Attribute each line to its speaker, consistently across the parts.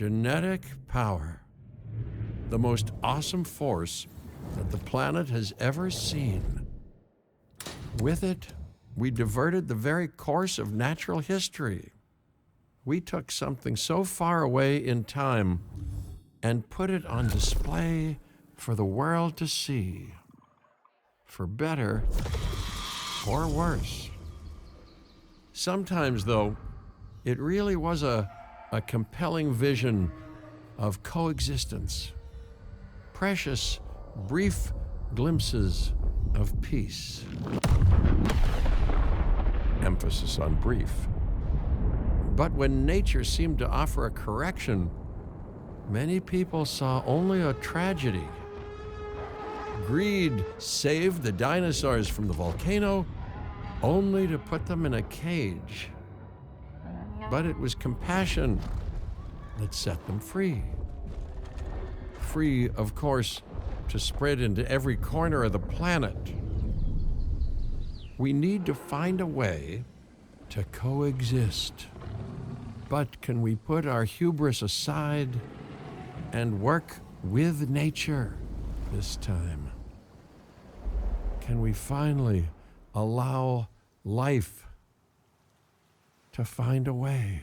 Speaker 1: Genetic power. The most awesome force that the planet has ever seen. With it, we diverted the very course of natural history. We took something so far away in time and put it on display for the world to see. For better or worse. Sometimes, though, it really was a compelling vision of coexistence. Precious, brief glimpses of peace. Emphasis on brief. But when nature seemed to offer a correction, many people saw only a tragedy. Greed saved the dinosaurs from the volcano, only to put them in a cage. But it was compassion that set them free. Free, of course, to spread into every corner of the planet. We need to find a way to coexist. But can we put our hubris aside and work with nature this time? Can we finally allow life to find a way?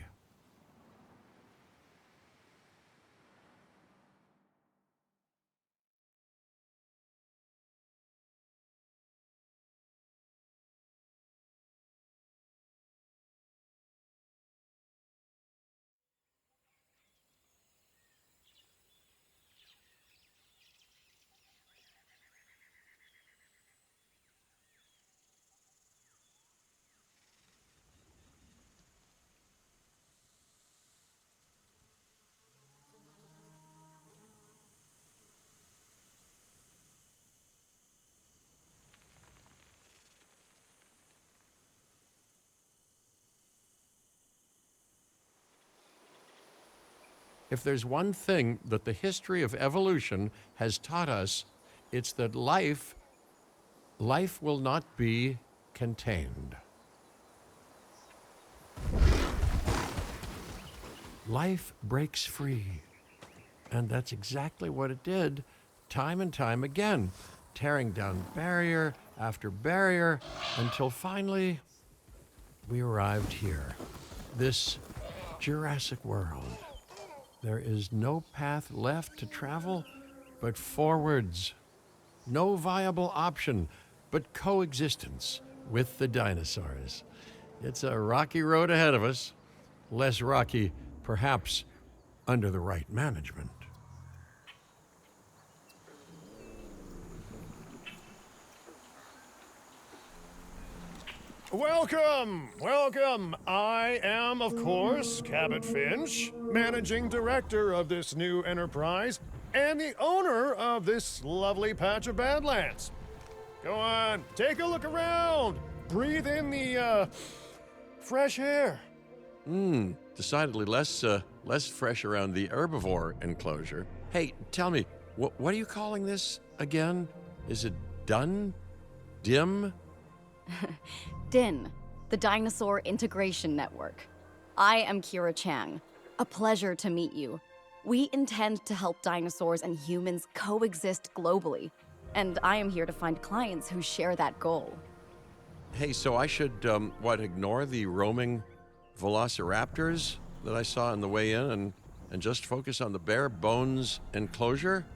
Speaker 1: If there's one thing that the history of evolution has taught us, it's that life will not be contained. Life breaks free. And that's exactly what it did, time and time again, tearing down barrier after barrier, until finally we arrived here, this Jurassic World. There is no path left to travel but forwards. No viable option but coexistence with the dinosaurs. It's a rocky road ahead of us. Less rocky, perhaps, under the right management.
Speaker 2: Welcome, welcome. I am, of course, Cabot Finch, managing director of this new enterprise and the owner of this lovely patch of Badlands. Go on, take a look around. Breathe in the, fresh air.
Speaker 1: Decidedly less fresh around the herbivore enclosure. Hey, tell me, what are you calling this again? Is it done? Dim?
Speaker 3: DIN, the Dinosaur Integration Network. I am Kira Chang. A pleasure to meet you. We intend to help dinosaurs and humans coexist globally, and I am here to find clients who share that goal.
Speaker 1: Hey, so I should, ignore the roaming velociraptors that I saw on the way in and just focus on the bare bones enclosure?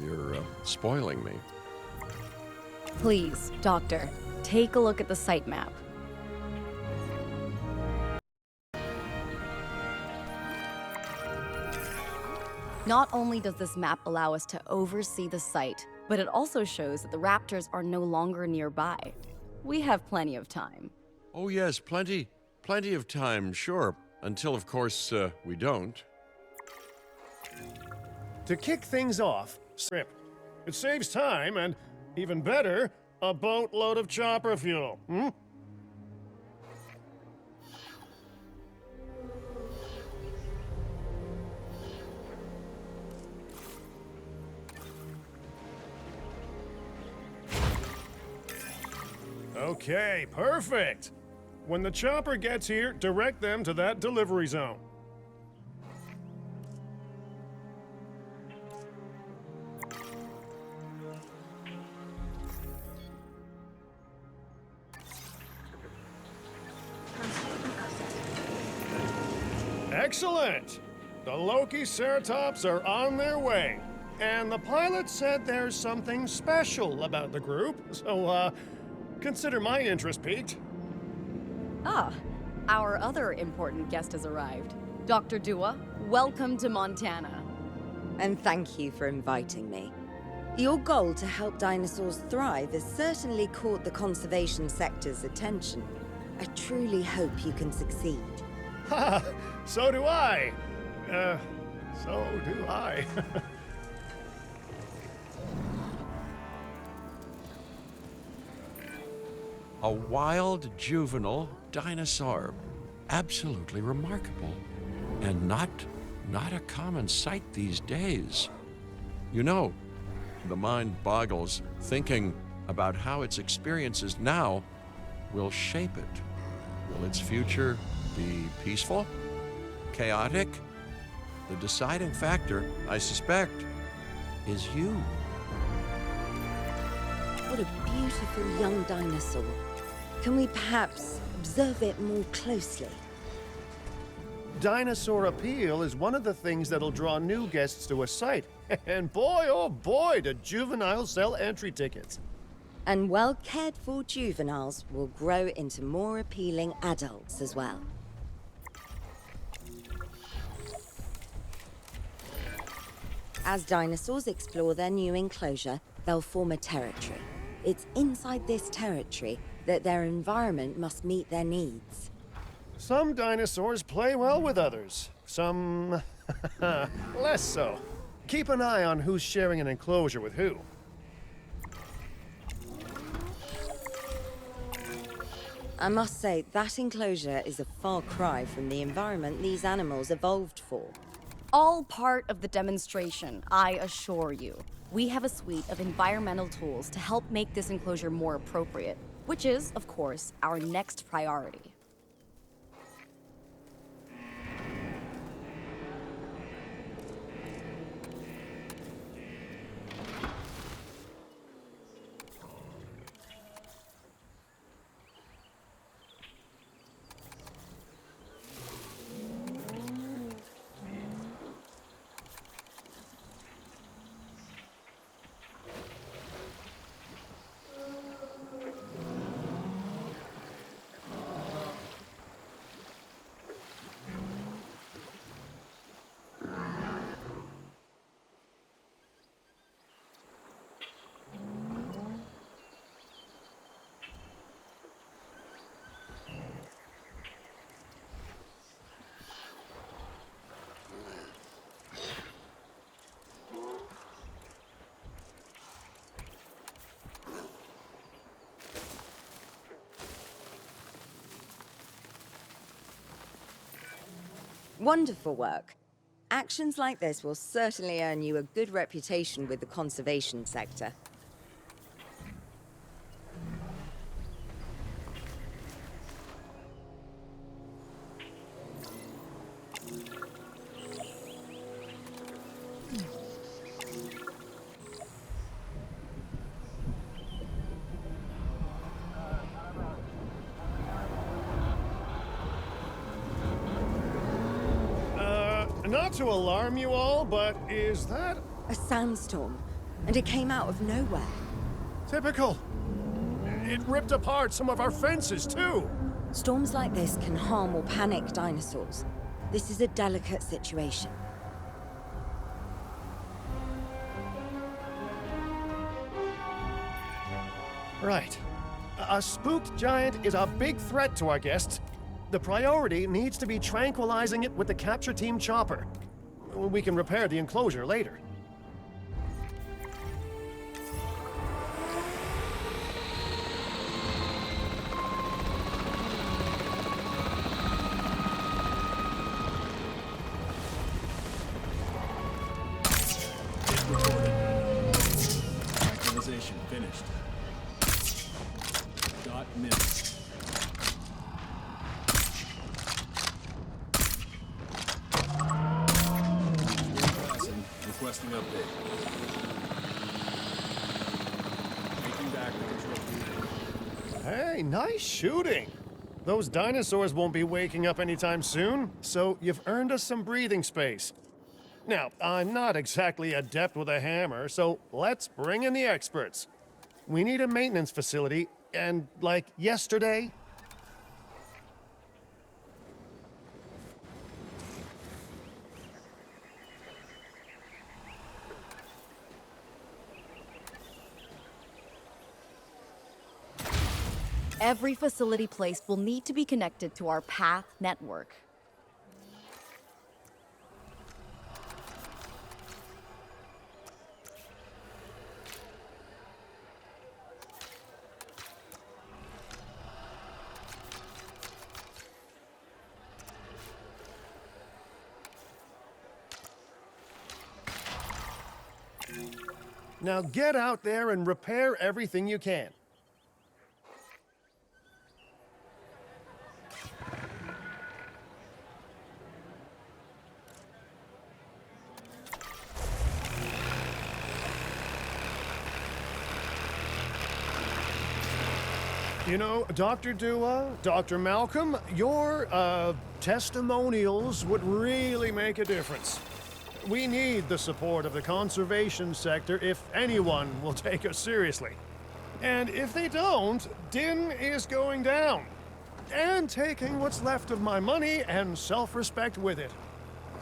Speaker 1: You're spoiling me.
Speaker 3: Please, Doctor, take a look at the site map. Not only does this map allow us to oversee the site, but it also shows that the raptors are no longer nearby. We have plenty of time.
Speaker 1: Oh yes, plenty of time, sure. Until, of course, we don't.
Speaker 2: To kick things off, strip. It saves time and, even better, a boatload of chopper fuel. Okay, perfect. When the chopper gets here, direct them to that delivery zone. Excellent! The Loki-Ceratops are on their way. And the pilot said there's something special about the group, so, consider my interest piqued.
Speaker 3: Ah, our other important guest has arrived. Dr. Dua, welcome to Montana.
Speaker 4: And thank you for inviting me. Your goal to help dinosaurs thrive has certainly caught the conservation sector's attention. I truly hope you can succeed.
Speaker 2: Ha! So do I. So do I.
Speaker 1: A wild juvenile dinosaur. Absolutely remarkable. And not a common sight these days. You know, the mind boggles thinking about how its experiences now will shape it. Will its future be peaceful? Chaotic? The deciding factor, I suspect, is you.
Speaker 4: What a beautiful young dinosaur. Can we perhaps observe it more closely?
Speaker 2: Dinosaur appeal is one of the things that'll draw new guests to a site. And boy, oh boy, do juveniles sell entry tickets.
Speaker 4: And well cared for juveniles will grow into more appealing adults as well. As dinosaurs explore their new enclosure, they'll form a territory. It's inside this territory that their environment must meet their needs.
Speaker 2: Some dinosaurs play well with others. Some less so. Keep an eye on who's sharing an enclosure with who.
Speaker 4: I must say, that enclosure is a far cry from the environment these animals evolved for.
Speaker 3: All part of the demonstration, I assure you. We have a suite of environmental tools to help make this enclosure more appropriate, which is, of course, our next priority.
Speaker 4: Wonderful work. Actions like this will certainly earn you a good reputation with the conservation sector.
Speaker 2: Not to alarm you all, but is that
Speaker 4: A sandstorm, and it came out of nowhere.
Speaker 2: typical? It ripped apart some of our fences, too.
Speaker 4: Storms like this can harm or panic dinosaurs. This is a delicate situation.
Speaker 2: Right. A spooked giant is a big threat to our guests. The priority needs to be tranquilizing it with the capture team chopper. We can repair the enclosure later.
Speaker 5: Tranquilization finished. Dot missed. Passing. Requesting update. Taking back the control.
Speaker 2: Hey, nice shooting. Those dinosaurs won't be waking up anytime soon, so you've earned us some breathing space. Now, I'm not exactly adept with a hammer, so let's bring in the experts. We need a maintenance facility, and like yesterday.
Speaker 3: Every facility placed will need to be connected to our path network.
Speaker 2: Now get out there and repair everything you can. You know, Dr. Dua, Dr. Malcolm, your testimonials would really make a difference. We need the support of the conservation sector if anyone will take us seriously. And if they don't, Din is going down. And taking what's left of my money and self-respect with it.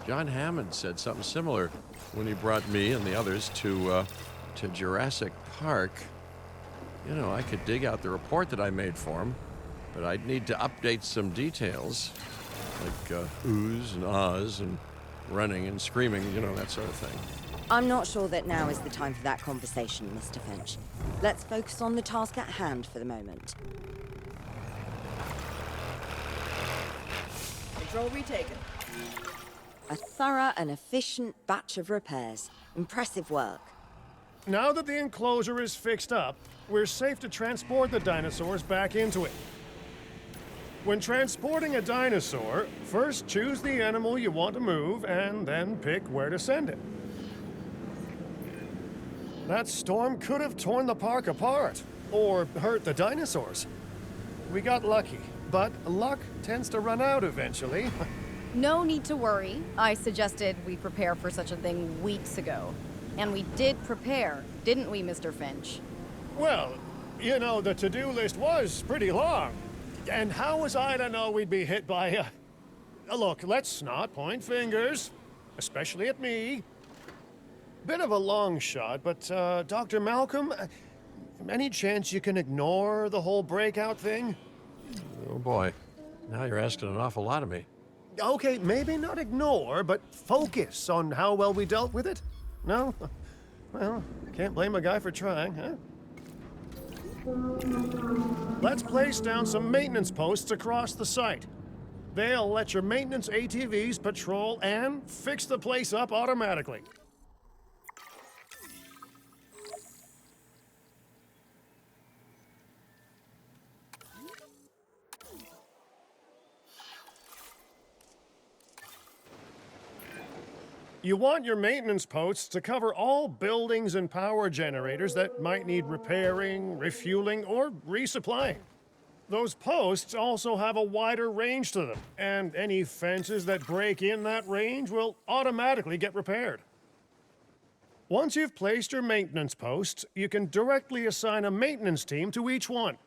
Speaker 1: John Hammond said something similar when he brought me and the others to Jurassic Park. You know, I could dig out the report that I made for him, but I'd need to update some details, like oohs and ahs and running and screaming, you know, that sort of thing.
Speaker 4: I'm not sure that now is the time for that conversation, Mr. Finch. Let's focus on the task at hand for the moment.
Speaker 6: Control retaken.
Speaker 4: A thorough and efficient batch of repairs. Impressive work.
Speaker 2: Now that the enclosure is fixed up, we're safe to transport the dinosaurs back into it. When transporting a dinosaur, first choose the animal you want to move and then pick where to send it. That storm could have torn the park apart or hurt the dinosaurs. We got lucky, but luck tends to run out eventually.
Speaker 3: No need to worry. I suggested we prepare for such a thing weeks ago. And we did prepare, didn't we, Mr. Finch?
Speaker 2: Well, you know, the to-do list was pretty long. And how was I to know we'd be hit by a... Look, let's not point fingers, especially at me. Bit of a long shot, but, Dr. Malcolm, any chance you can ignore the whole breakout thing?
Speaker 1: Oh boy, now you're asking an awful lot of me.
Speaker 2: Okay, maybe not ignore, but focus on how well we dealt with it? No? Well, can't blame a guy for trying, huh? Let's place down some maintenance posts across the site. They'll let your maintenance ATVs patrol and fix the place up automatically. You want your maintenance posts to cover all buildings and power generators that might need repairing, refueling, or resupplying. Those posts also have a wider range to them, and any fences that break in that range will automatically get repaired. Once you've placed your maintenance posts, you can directly assign a maintenance team to each one.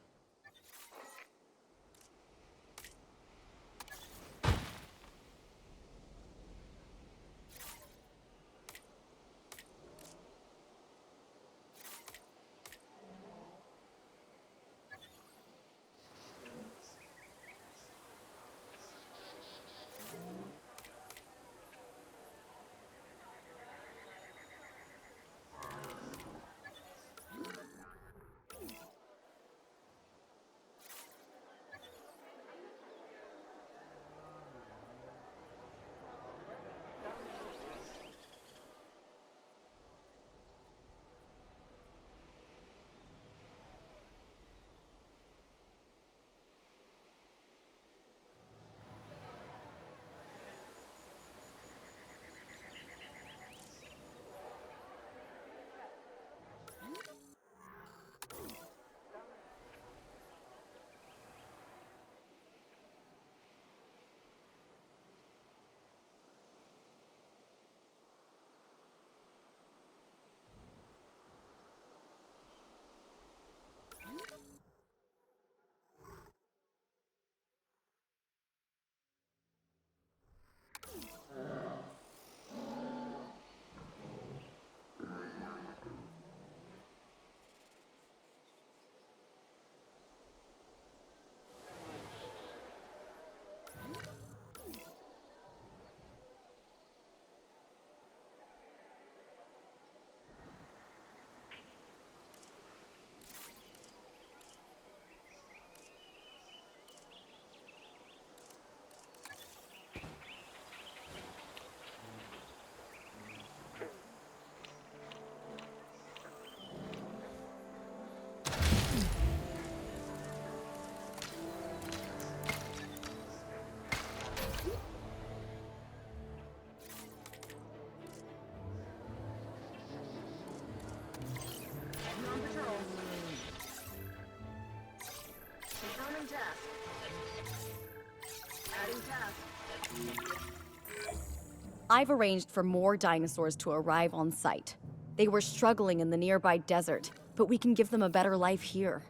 Speaker 3: I've arranged for more dinosaurs to arrive on site. They were struggling in the nearby desert, but we can give them a better life here.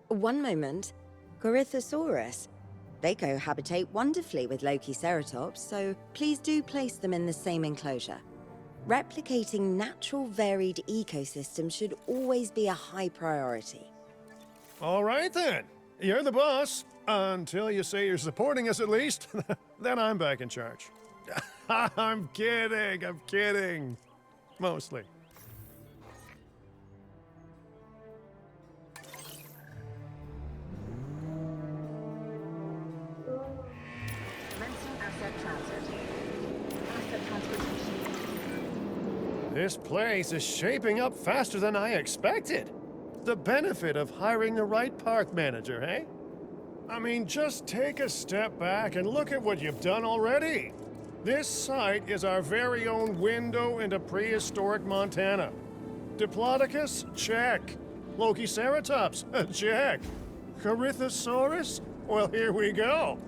Speaker 4: One moment. Corythosaurus. They cohabitate wonderfully with Lokiceratops, so please do place them in the same enclosure. Replicating natural varied ecosystems should always be a high priority.
Speaker 2: All right then. You're the boss. Until you say you're supporting us at least. Then I'm back in charge. I'm kidding. Mostly. This place is shaping up faster than I expected. The benefit of hiring the right park manager, eh? I mean, just take a step back and look at what you've done already. This site is our very own window into prehistoric Montana. Diplodocus? Check. Lokiceratops? Check. Corythosaurus? Well, here we go.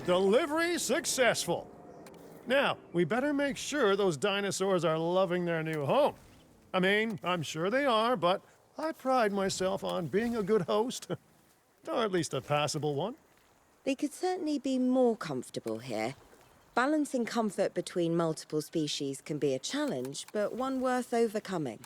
Speaker 2: Delivery successful. Now, we better make sure those dinosaurs are loving their new home. I mean, I'm sure they are, but I pride myself on being a good host. Or at least a passable one.
Speaker 4: They could certainly be more comfortable here. Balancing comfort between multiple species can be a challenge, but one worth overcoming.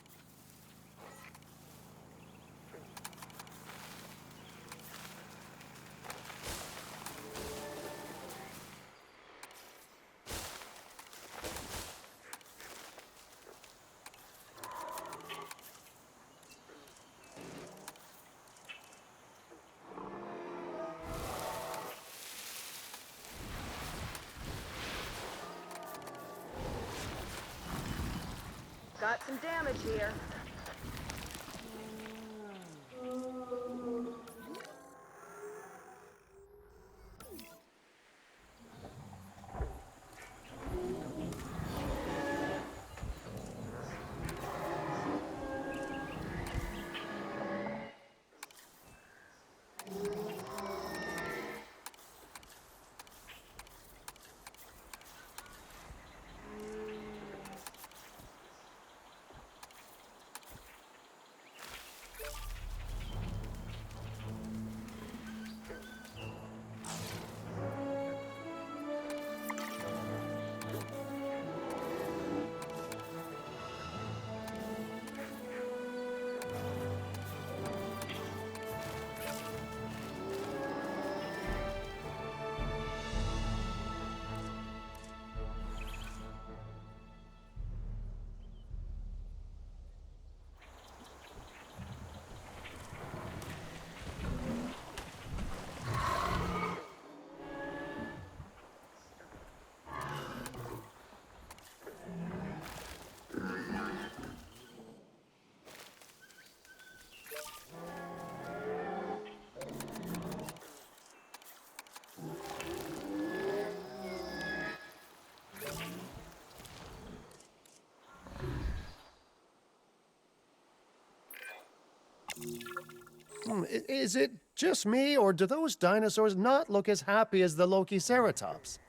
Speaker 6: Got some damage here.
Speaker 2: Is it just me, or do those dinosaurs not look as happy as the Lokiceratops?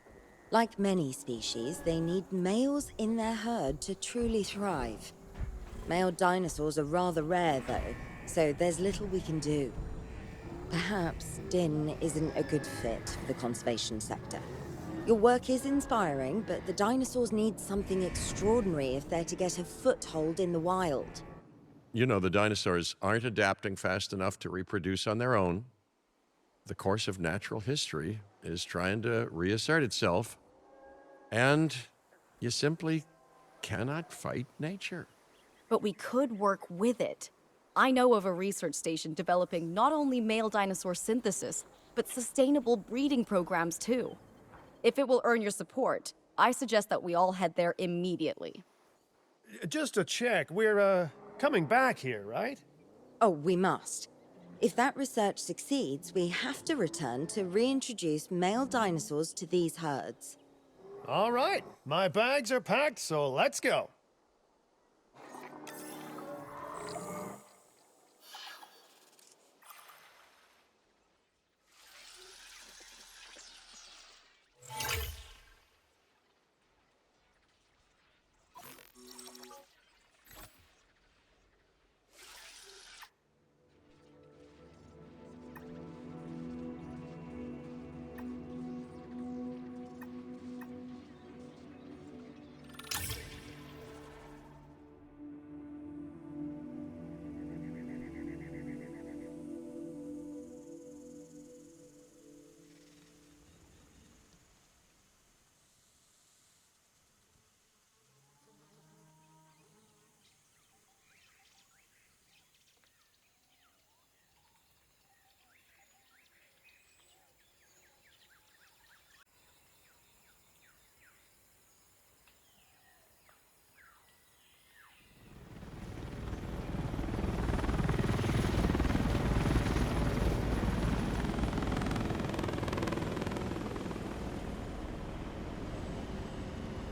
Speaker 4: Like many species, they need males in their herd to truly thrive. Male dinosaurs are rather rare, though, so there's little we can do. Perhaps Din isn't a good fit for the conservation sector. Your work is inspiring, but the dinosaurs need something extraordinary if they're to get a foothold in the wild.
Speaker 1: You know, the dinosaurs aren't adapting fast enough to reproduce on their own. The course of natural history is trying to reassert itself, and you simply cannot fight nature.
Speaker 3: But we could work with it. I know of a research station developing not only male dinosaur synthesis, but sustainable breeding programs too. If it will earn your support, I suggest that we all head there immediately.
Speaker 2: Just to check, we're, coming back here, right?
Speaker 4: Oh, we must. If that research succeeds, we have to return to reintroduce male dinosaurs to these herds.
Speaker 2: All right, my bags are packed, so let's go.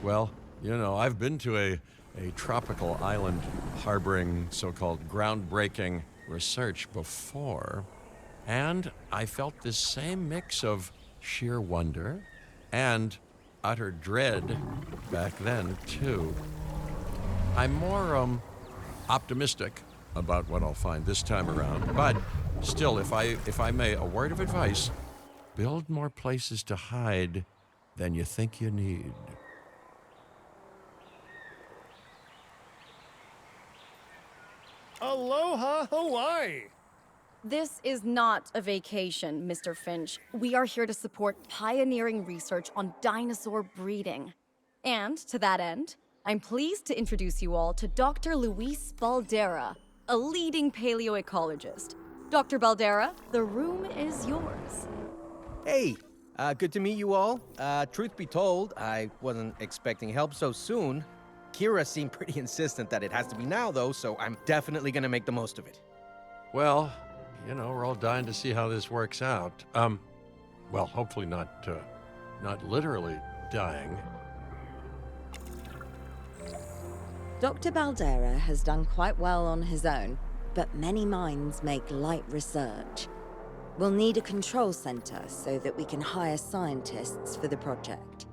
Speaker 1: Well, you know, I've been to a tropical island harboring so-called groundbreaking research before, and I felt this same mix of sheer wonder and utter dread back then, too. I'm more optimistic about what I'll find this time around, but still, if I may, a word of advice: build more places to hide than you think you need.
Speaker 2: Aloha, Hawaii!
Speaker 3: This is not a vacation, Mr. Finch. We are here to support pioneering research on dinosaur breeding. And to that end, I'm pleased to introduce you all to Dr. Luis Baldera, a leading paleoecologist. Dr. Baldera, the room is yours.
Speaker 7: Hey, good to meet you all. Truth be told, I wasn't expecting help so soon. Kira seemed pretty insistent that it has to be now, though, so I'm definitely gonna make the most of it.
Speaker 1: Well, you know, we're all dying to see how this works out. Well, hopefully not literally dying.
Speaker 4: Dr. Baldera has done quite well on his own, but many minds make light research. We'll need a control center so that we can hire scientists for the project.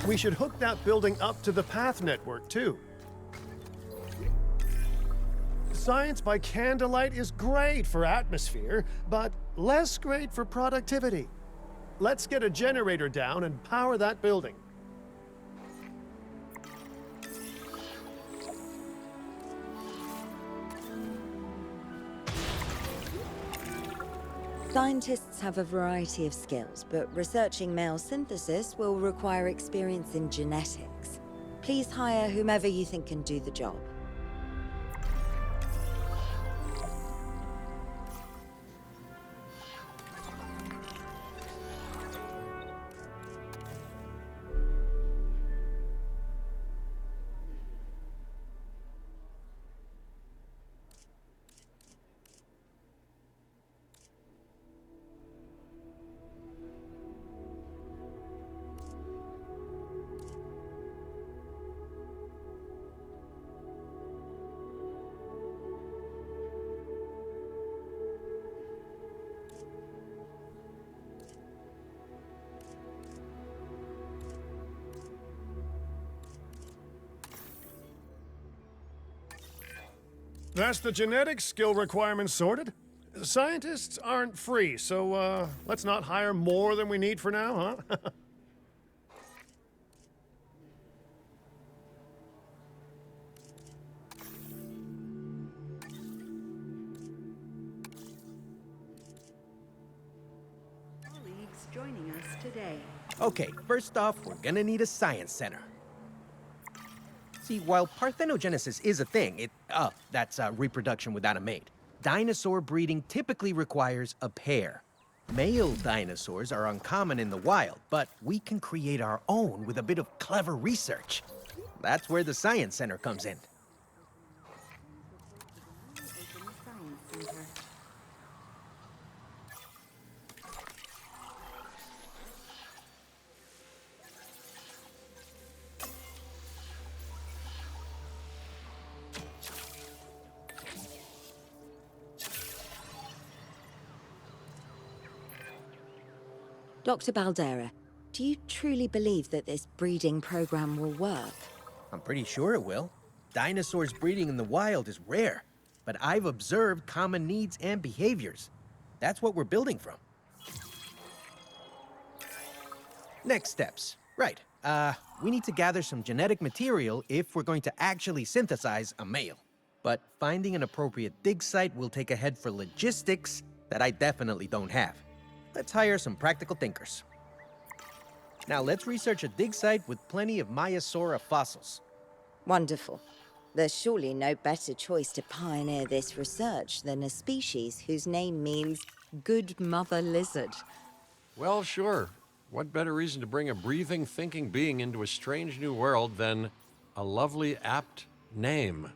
Speaker 2: We should hook that building up to the path network, too. Science by candlelight is great for atmosphere, but less great for productivity. Let's get a generator down and power that building.
Speaker 4: Scientists have a variety of skills, but researching male synthesis will require experience in genetics. Please hire whomever you think can do the job.
Speaker 2: That's the genetic skill requirements sorted. Scientists aren't free, so let's not hire more than we need for now, huh?
Speaker 6: Colleagues joining us today.
Speaker 7: Okay, first off, we're gonna need a science center. See, while parthenogenesis is a thing, that's reproduction without a mate, dinosaur breeding typically requires a pair. Male dinosaurs are uncommon in the wild, but we can create our own with a bit of clever research. That's where the science center comes in.
Speaker 6: Open Science Center.
Speaker 4: Dr. Baldera, do you truly believe that this breeding program will work?
Speaker 7: I'm pretty sure it will. Dinosaurs breeding in the wild is rare, but I've observed common needs and behaviors. That's what we're building from. Next steps. Right. We need to gather some genetic material if we're going to actually synthesize a male. But finding an appropriate dig site will take a head for logistics that I definitely don't have. Let's hire some practical thinkers. Now let's research a dig site with plenty of Maiasaura fossils.
Speaker 4: Wonderful. There's surely no better choice to pioneer this research than a species whose name means good mother lizard.
Speaker 1: Well, sure. What better reason to bring a breathing, thinking being into a strange new world than a lovely, apt name?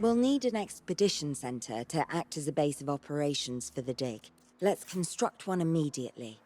Speaker 4: We'll need an expedition center to act as a base of operations for the dig. Let's construct one immediately.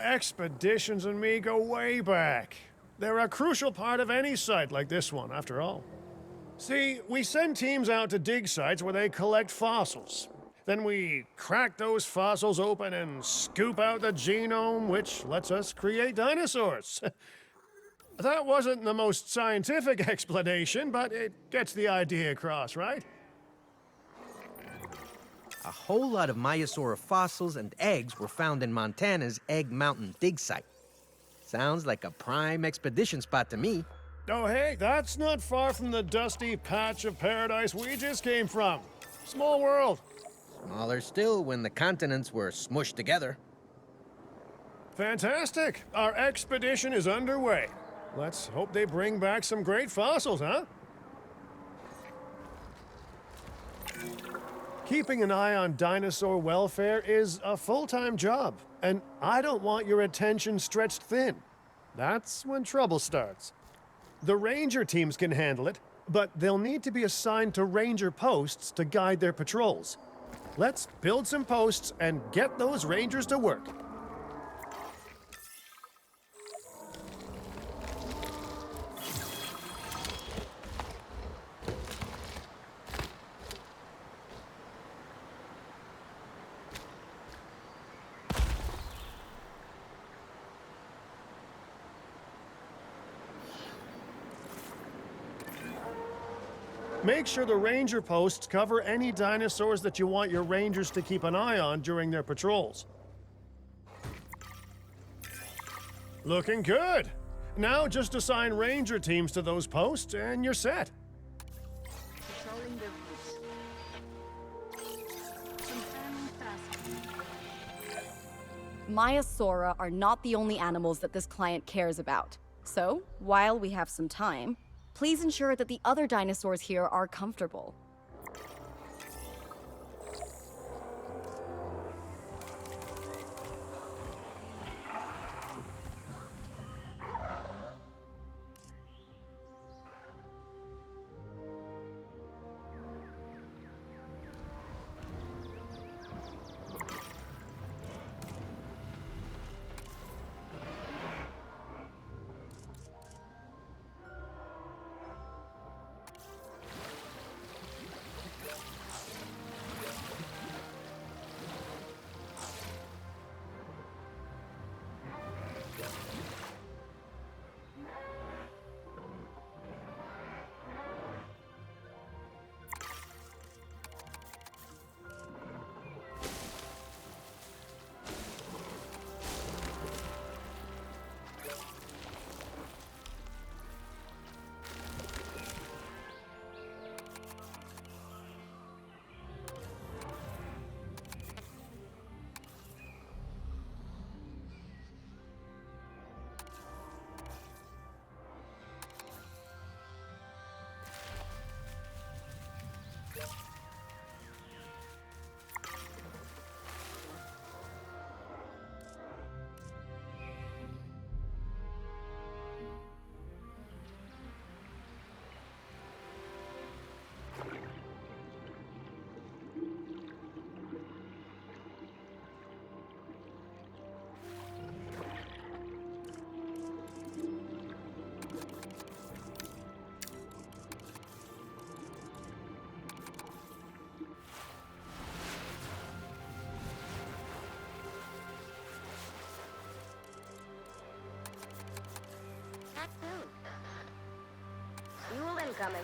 Speaker 2: Expeditions and me go way back. They're a crucial part of any site like this one, after all. See, we send teams out to dig sites where they collect fossils. Then we crack those fossils open and scoop out the genome, which lets us create dinosaurs. That wasn't the most scientific explanation, but it gets the idea across, right?
Speaker 7: A whole lot of Maiasaura fossils and eggs were found in Montana's Egg Mountain dig site. Sounds like a prime expedition spot to me.
Speaker 2: Oh, hey, that's not far from the dusty patch of paradise we just came from. Small world.
Speaker 7: Smaller still when the continents were smushed together.
Speaker 2: Fantastic. Our expedition is underway. Let's hope they bring back some great fossils, huh? Keeping an eye on dinosaur welfare is a full-time job, and I don't want your attention stretched thin. That's when trouble starts. The ranger teams can handle it, but they'll need to be assigned to ranger posts to guide their patrols. Let's build some posts and get those rangers to work. Make sure the ranger posts cover any dinosaurs that you want your rangers to keep an eye on during their patrols. Looking good. Now just assign ranger teams to those posts and you're set.
Speaker 6: Patrolling the route. Confirming task.
Speaker 3: Maiasaura are not the only animals that this client cares about. So, while we have some time, please ensure that the other dinosaurs here are comfortable.
Speaker 8: Fuel incoming.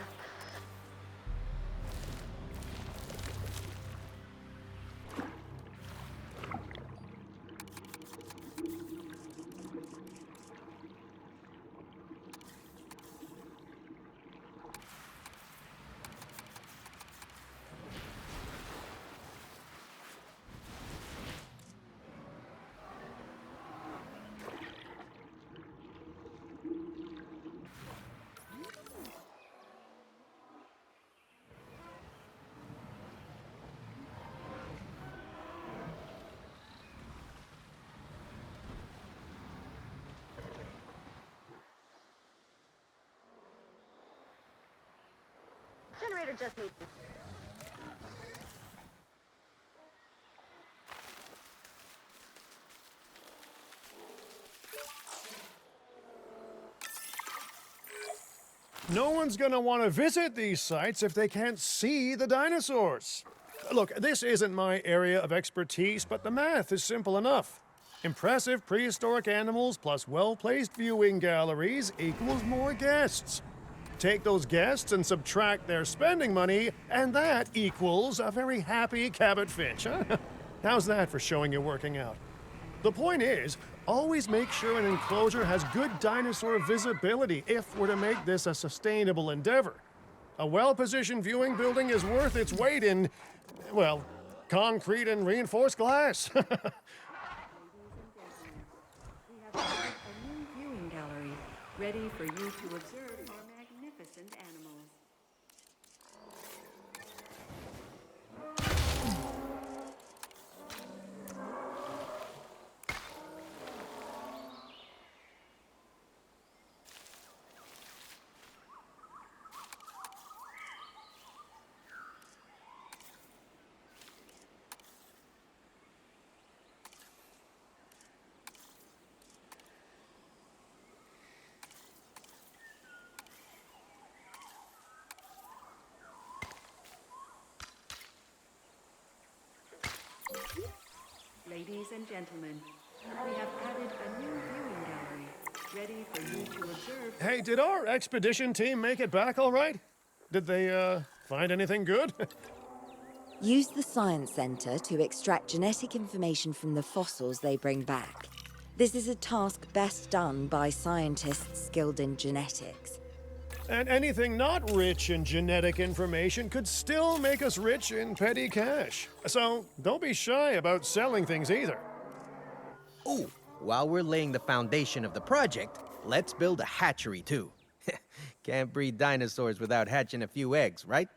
Speaker 8: Generator just needs.
Speaker 2: No one's gonna want to visit these sites if they can't see the dinosaurs. Look, this isn't my area of expertise, but the math is simple enough. Impressive prehistoric animals plus well-placed viewing galleries equals more guests. Take those guests and subtract their spending money, and that equals a very happy Cabot Finch, huh? How's that for showing you're working out? The point is, always make sure an enclosure has good dinosaur visibility if we're to make this a sustainable endeavor. A well-positioned viewing building is worth its weight in, well, concrete and reinforced glass.
Speaker 6: We have added a new viewing gallery, ready for you to observe our magnificent animals. Ladies and gentlemen, we have added a new viewing gallery, ready for you to observe.
Speaker 2: Hey, did our expedition team make it back all right? Did they, find anything good?
Speaker 4: Use the Science Center to extract genetic information from the fossils they bring back. This is a task best done by scientists skilled in genetics.
Speaker 2: And anything not rich in genetic information could still make us rich in petty cash. So don't be shy about selling things either.
Speaker 7: Ooh, while we're laying the foundation of the project, let's build a hatchery too. Can't breed dinosaurs without hatching a few eggs, right?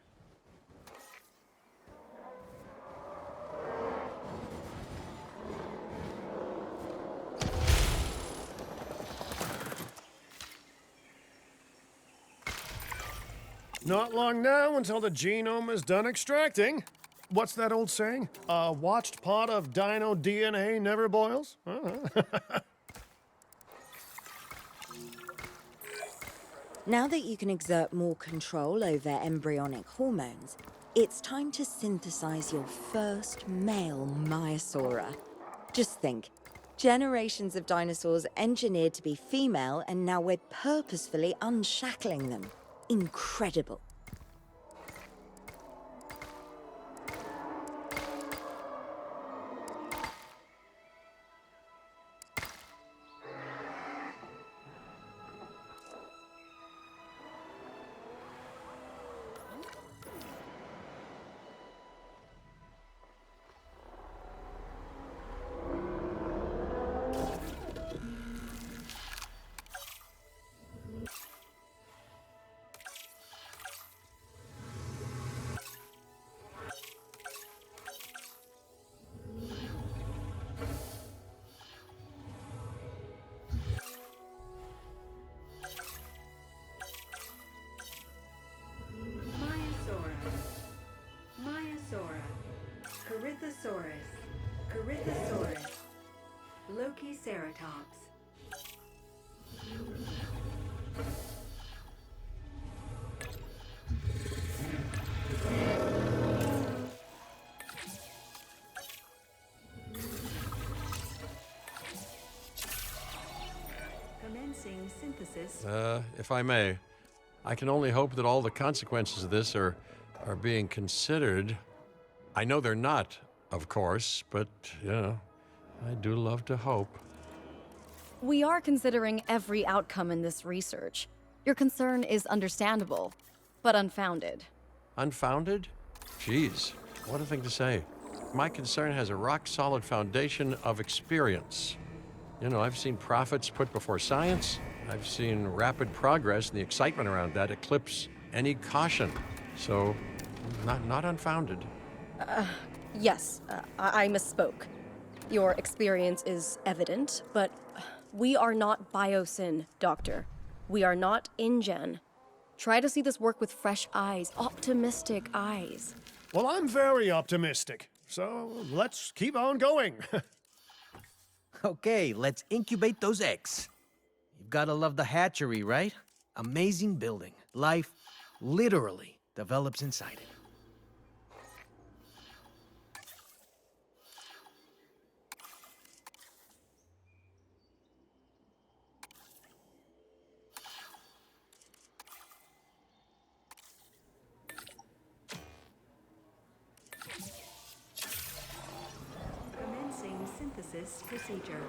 Speaker 2: Not long now until the genome is done extracting. What's that old saying? A watched pot of dino DNA never boils?
Speaker 4: Now that you can exert more control over embryonic hormones, it's time to synthesize your first male Maiasaura. Just think, generations of dinosaurs engineered to be female, and now we're purposefully unshackling them. Incredible.
Speaker 6: Corythosaurus, Corythosaurus, Lokiceratops. Commencing synthesis.
Speaker 1: If I may, I can only hope that all the consequences of this are being considered. I know they're not, of course, but, you know, I do love to hope.
Speaker 3: We are considering every outcome in this research. Your concern is understandable, but unfounded.
Speaker 1: Unfounded? Geez, what a thing to say. My concern has a rock-solid foundation of experience. You know, I've seen profits put before science. I've seen rapid progress, and the excitement around that eclipse any caution. So, not unfounded.
Speaker 3: Yes, I misspoke. Your experience is evident, but we are not Biosyn, Doctor. We are not InGen. Try to see this work with fresh eyes, optimistic eyes.
Speaker 2: Well, I'm very optimistic, so let's keep on going.
Speaker 7: Okay, let's incubate those eggs. You've gotta love the hatchery, right? Amazing building. Life literally develops inside it.
Speaker 6: Commencing synthesis procedure.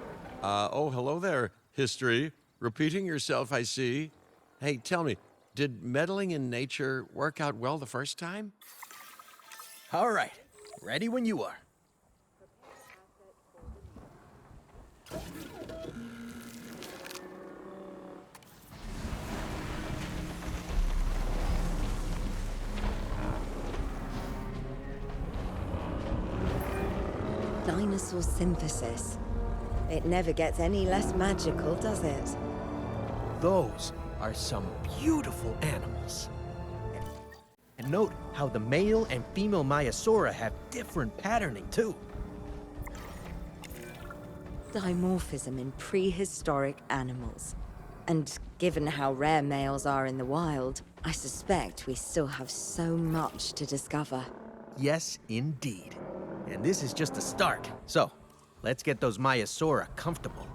Speaker 1: Oh, hello there, history. Repeating yourself, I see. Hey, tell me, did meddling in nature work out well the first time?
Speaker 7: All right, ready when you are.
Speaker 4: Dinosaur synthesis. It never gets any less magical, does it?
Speaker 7: Those are some beautiful animals. And note how the male and female Maiasaura have different patterning too.
Speaker 4: Dimorphism in prehistoric animals. And given how rare males are in the wild, I suspect we still have so much to discover.
Speaker 7: Yes, indeed. And this is just the start. So, let's get those Maiasaura comfortable.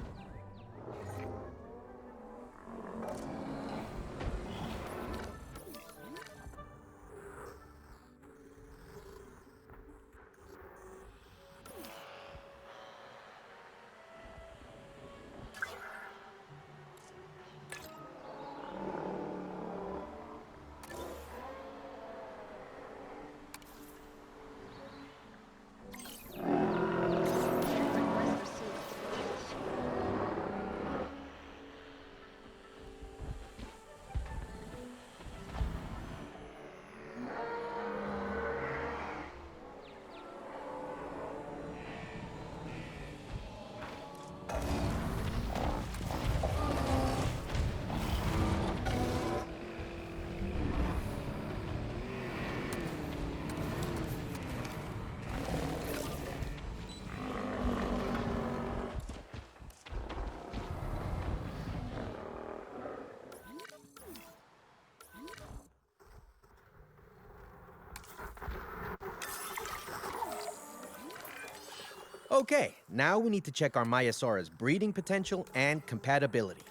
Speaker 7: Okay, now we need to check our Maiasaurus breeding potential and compatibility.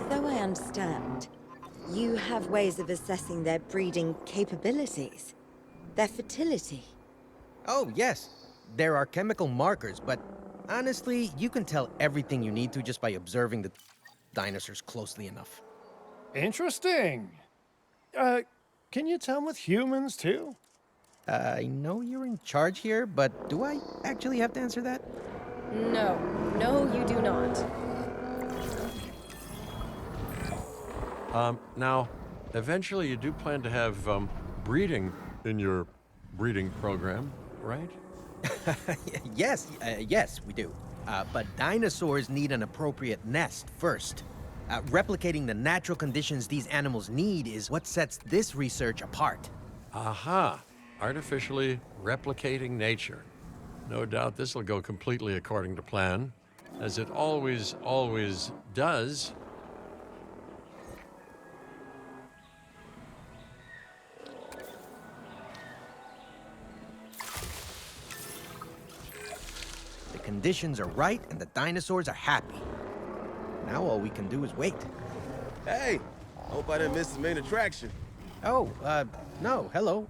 Speaker 4: So I understand, you have ways of assessing their breeding capabilities, their fertility.
Speaker 7: Oh, yes. There are chemical markers, but honestly, you can tell everything you need to just by observing the dinosaurs closely enough.
Speaker 2: Interesting. Can you tell with humans too?
Speaker 7: I know you're in charge here, but do I actually have to answer that?
Speaker 9: No. No, you do not.
Speaker 1: Now, eventually you do plan to have breeding in your breeding program, right?
Speaker 7: Yes, we do. But dinosaurs need an appropriate nest first. Replicating the natural conditions these animals need is what sets this research apart.
Speaker 1: Aha! Artificially replicating nature. No doubt this will go completely according to plan, as it always does.
Speaker 7: The conditions are right and the dinosaurs are happy. Now all we can do is wait.
Speaker 10: Hey, hope I didn't miss the main attraction.
Speaker 7: Oh, no, hello.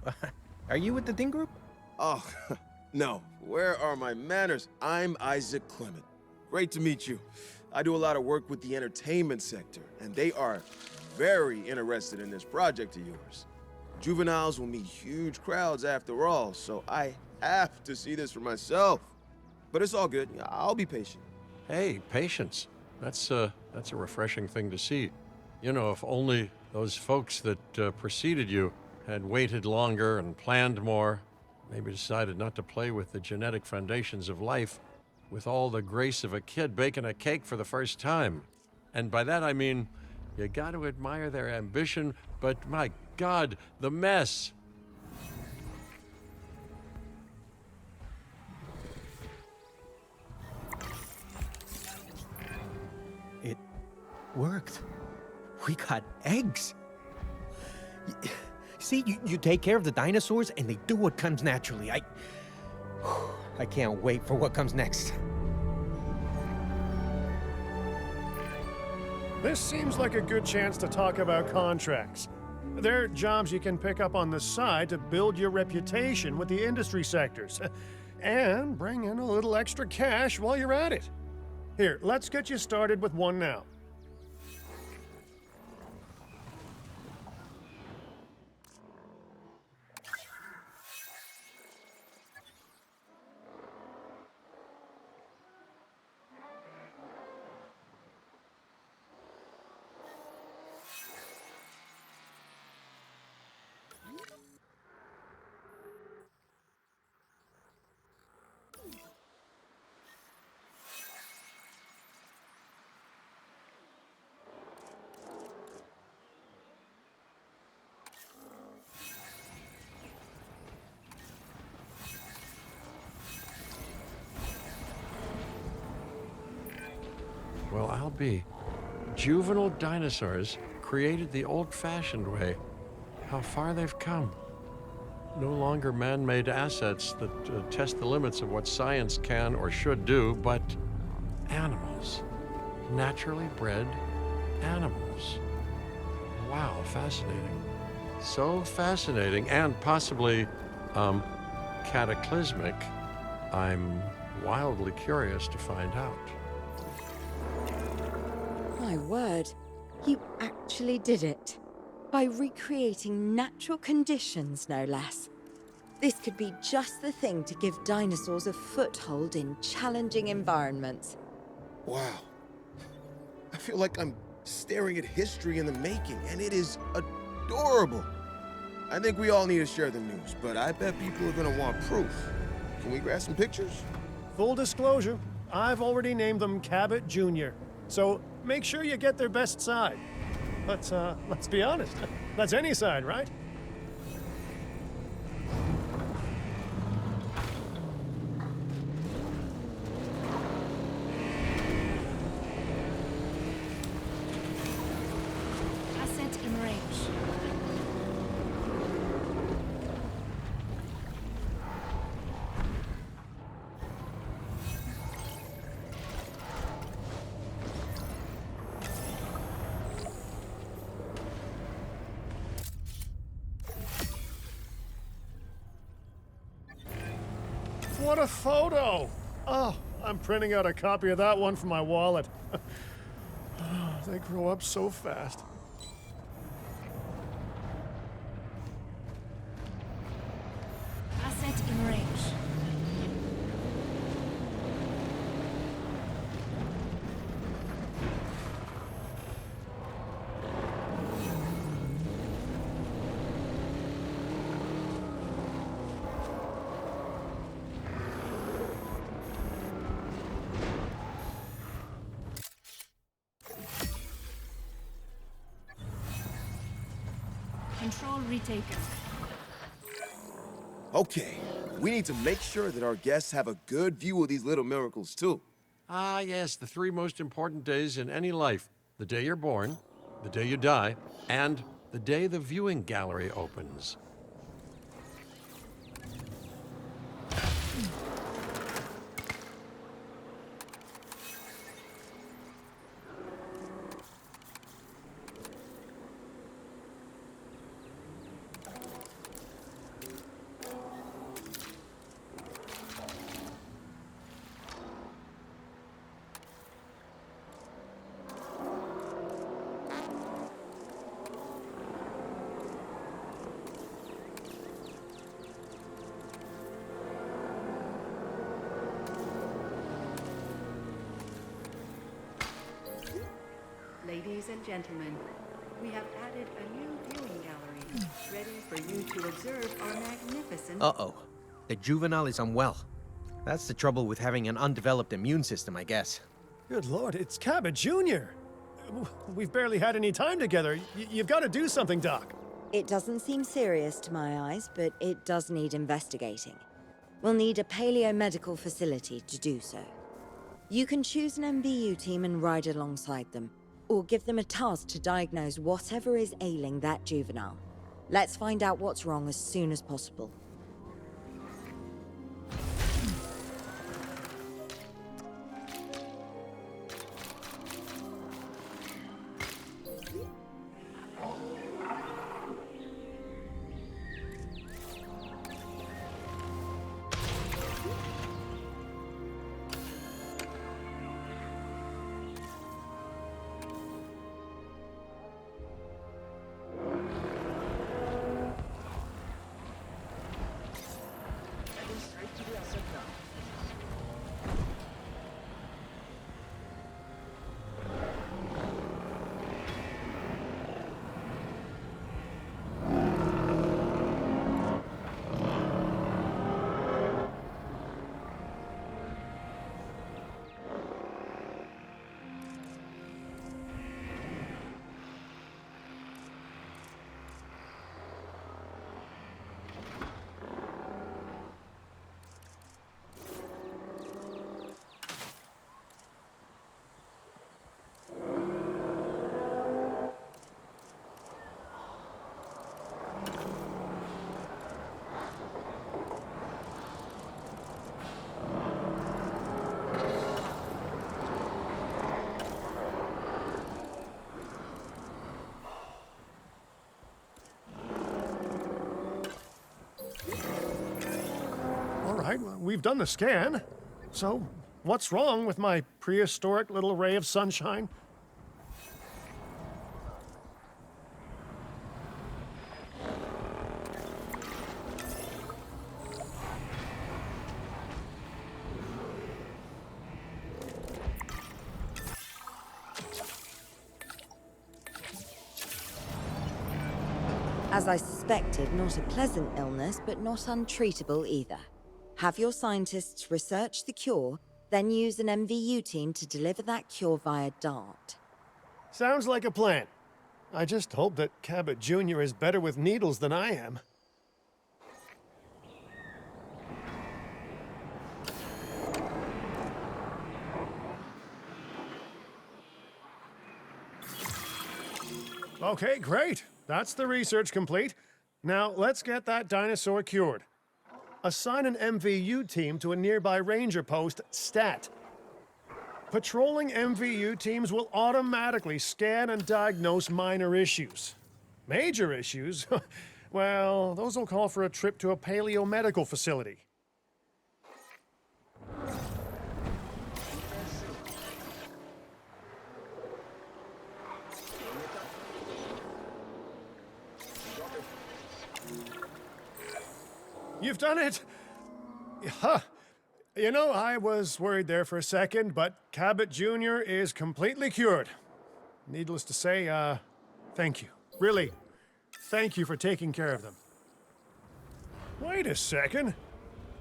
Speaker 7: Are you with the Ding Group?
Speaker 10: Oh, no. Where are my manners? I'm Isaac Clement. Great to meet you. I do a lot of work with the entertainment sector, and they are very interested in this project of yours. Juveniles will meet huge crowds after all, so I have to see this for myself. But it's all good. I'll be patient.
Speaker 1: Hey, patience. That's a refreshing thing to see. You know, if only those folks that preceded you had waited longer and planned more, maybe decided not to play with the genetic foundations of life with all the grace of a kid baking a cake for the first time. And by that I mean, you got to admire their ambition, but my God, the mess.
Speaker 7: It worked. We got eggs. See, you take care of the dinosaurs and they do what comes naturally. I can't wait for what comes next.
Speaker 2: This seems like a good chance to talk about contracts. They're jobs you can pick up on the side to build your reputation with the industry sectors. And bring in a little extra cash while you're at it. Here, let's get you started with one now.
Speaker 1: Well, I'll be. Juvenile dinosaurs created the old-fashioned way. How far they've come. No longer man-made assets that test the limits of what science can or should do, but animals. Naturally bred animals. Wow, fascinating. So fascinating and possibly, cataclysmic. I'm wildly curious to find out.
Speaker 4: My word, you actually did it. By recreating natural conditions, no less. This could be just the thing to give dinosaurs a foothold in challenging environments.
Speaker 10: Wow. I feel like I'm staring at history in the making, and it is adorable. I think we all need to share the news, but I bet people are gonna want proof. Can we grab some pictures?
Speaker 2: Full disclosure, I've already named them Cabot Jr., so make sure you get their best side. But let's be honest, that's any side, right? What a photo! Oh, I'm printing out a copy of that one for my wallet. They grow up so fast.
Speaker 11: Asset in range. Control retaken.
Speaker 10: Okay, we need to make sure that our guests have a good view of these little miracles, too.
Speaker 1: Ah, yes, the three most important days in any life: the day you're born, the day you die, and the day the viewing gallery opens.
Speaker 6: Ladies and gentlemen, we have added a new viewing gallery, ready for you to observe our magnificent...
Speaker 7: Uh-oh. The juvenile is unwell. That's the trouble with having an undeveloped immune system, I guess.
Speaker 2: Good Lord, it's Cabot Jr. We've barely had any time together. You've got to do something, Doc.
Speaker 4: It doesn't seem serious to my eyes, but it does need investigating. We'll need a paleo-medical facility to do so. You can choose an MVU team and ride alongside them, or give them a task to diagnose whatever is ailing that juvenile. Let's find out what's wrong as soon as possible.
Speaker 2: All right, well, we've done the scan. So, what's wrong with my prehistoric little ray of sunshine?
Speaker 4: As I suspected, not a pleasant illness, but not untreatable either. Have your scientists research the cure, then use an MVU team to deliver that cure via DART.
Speaker 2: Sounds like a plan. I just hope that Cabot Jr. is better with needles than I am. Okay, great. That's the research complete. Now, let's get that dinosaur cured. Assign an MVU team to a nearby ranger post, STAT. Patrolling MVU teams will automatically scan and diagnose minor issues. Major issues? Well, those will call for a trip to a paleo-medical facility. You've done it! Huh. You know, I was worried there for a second, but Cabot Jr. is completely cured. Needless to say, thank you. Really, thank you for taking care of them. Wait a second.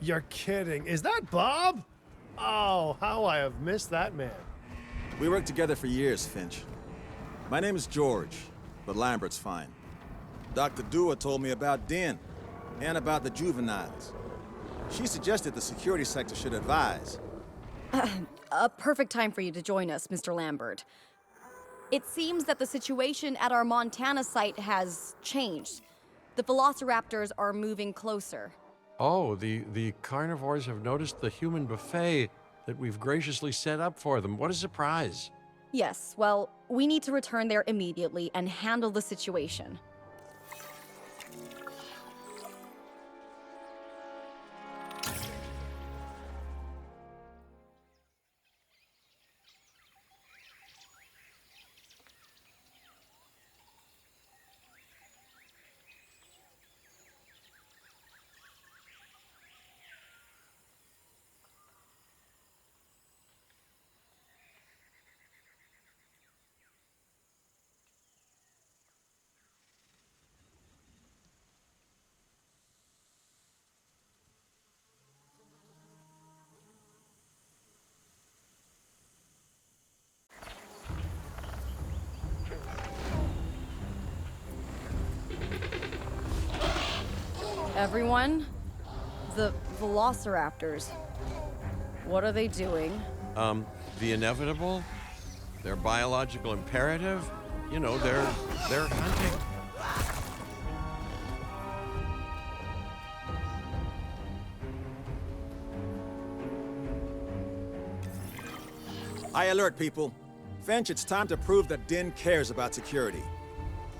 Speaker 2: You're kidding. Is that Bob? Oh, how I have missed that man.
Speaker 11: We worked together for years, Finch. My name is George, but Lambert's fine. Dr. Dua told me about Den, and about the juveniles. She suggested the security sector should advise.
Speaker 3: A perfect time for you to join us, Mr. Lambert. It seems that the situation at our Montana site has changed. The velociraptors are moving closer.
Speaker 1: Oh, the carnivores have noticed the human buffet that we've graciously set up for them. What a surprise.
Speaker 3: Yes, well, we need to return there immediately and handle the situation. Everyone, the velociraptors, what are they doing?
Speaker 1: The inevitable, their biological imperative, you know, they're hunting.
Speaker 11: I alert people. Finch, it's time to prove that Den cares about security.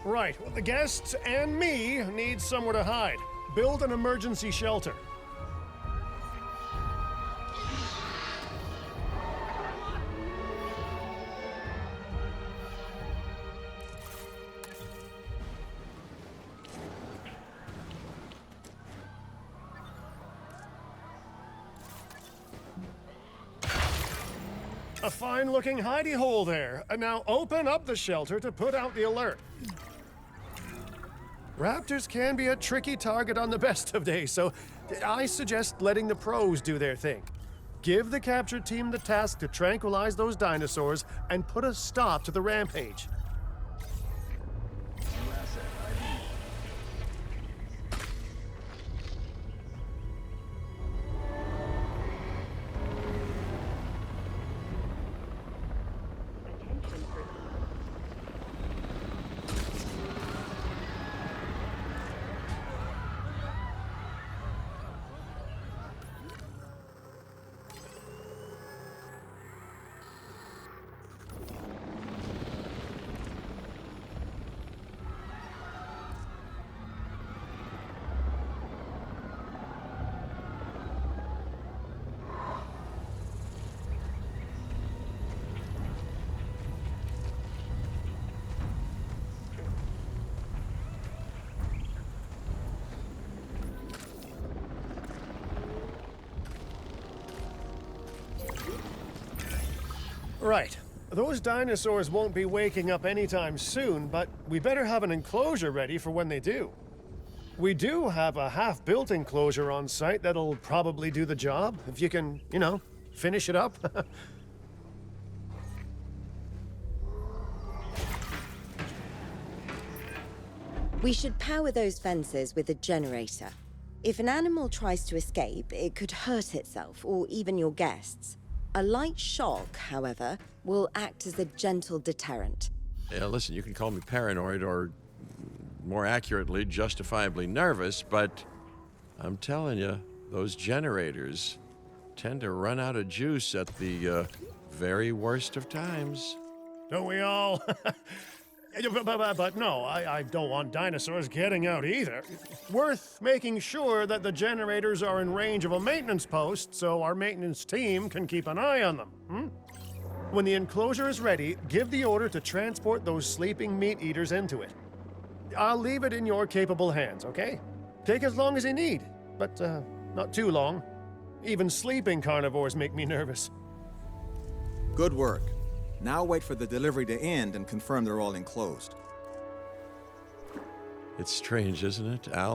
Speaker 2: Right, well, the guests and me need somewhere to hide. Build an emergency shelter. A fine-looking hidey hole there. Now open up the shelter to put out the alert. Raptors can be a tricky target on the best of days, so I suggest letting the pros do their thing. Give the capture team the task to tranquilize those dinosaurs and put a stop to the rampage. Right. Those dinosaurs won't be waking up anytime soon, but we better have an enclosure ready for when they do. We do have a half-built enclosure on site that'll probably do the job, if you can, you know, finish it up.
Speaker 4: We should power those fences with a generator. If an animal tries to escape, it could hurt itself, or even your guests. A light shock, however, will act as a gentle deterrent.
Speaker 1: Yeah, listen, you can call me paranoid or, more accurately, justifiably nervous, but I'm telling you, those generators tend to run out of juice at the very worst of times.
Speaker 2: Don't we all? But no, I don't want dinosaurs getting out either. Worth making sure that the generators are in range of a maintenance post so our maintenance team can keep an eye on them. When the enclosure is ready, give the order to transport those sleeping meat eaters into it. I'll leave it in your capable hands, okay? Take as long as you need. but not too long. Even sleeping carnivores make me nervous.
Speaker 11: Good work. Now wait for the delivery to end and confirm they're all enclosed.
Speaker 1: It's strange, isn't it, Al?